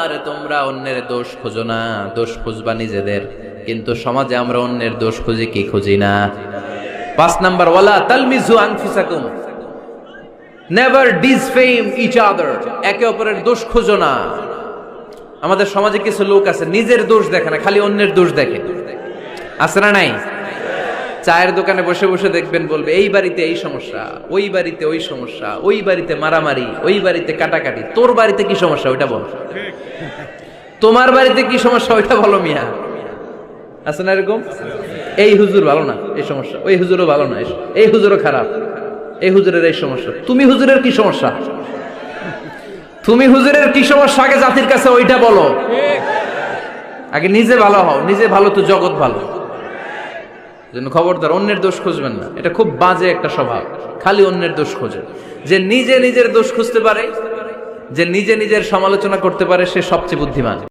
খবরদার তোমরা অন্যের দোষ খোঁজো না, দোষ খুঁজবা নিজেদের। কিন্তু সমাজে আমরা অন্যের দোষ খুঁজি কি খুঁজি না? 5 নাম্বার, ওয়ালা তালমিজু আনফুসাকুম, নেভার ডিসফেম ইচ আদার, একে অপরের দোষ খোঁজো না। আমাদের সমাজে কিছু লোক আছে নিজের দোষ দেখে না, খালি অন্যের দোষ দেখে। আছে না নাই? চায়ের দোকানে বসে বসে দেখবেন বলবে এই বাড়িতে এই সমস্যা, ওই বাড়িতে ওই সমস্যা, ওই বাড়িতে মারামারি, ওই বাড়িতে কাটাকাটি, তোর বাড়িতে কি সমস্যা ওইটা বল, তোমার বাড়িতে কি সমস্যা ওইটা বলো মিয়া। আছে না এরকম? এই হুজুর ভালো না, এই সমস্যা, ওই হুজুরও ভালো না, এই হুজুরও খারাপ, এই হুজুরের এই সমস্যা। তুমি হুজুরের কি সমস্যা? তুমি হুজুরের কি সমস্যা আগে জাতির কাছে ওইটা বলো। আগে নিজে ভালো হও, নিজে ভালো তো জগৎ ভালো। জন্য খবরদার অন্যের দোষ খুঁজবেন না, এটা খুব বাজে একটা স্বভাব, খালি অন্যের দোষ খোঁজে। যে নিজে নিজের দোষ খুঁজতে পারে, যে নিজে নিজের সমালোচনা করতে পারে, সে সবচেয়ে বুদ্ধিমান।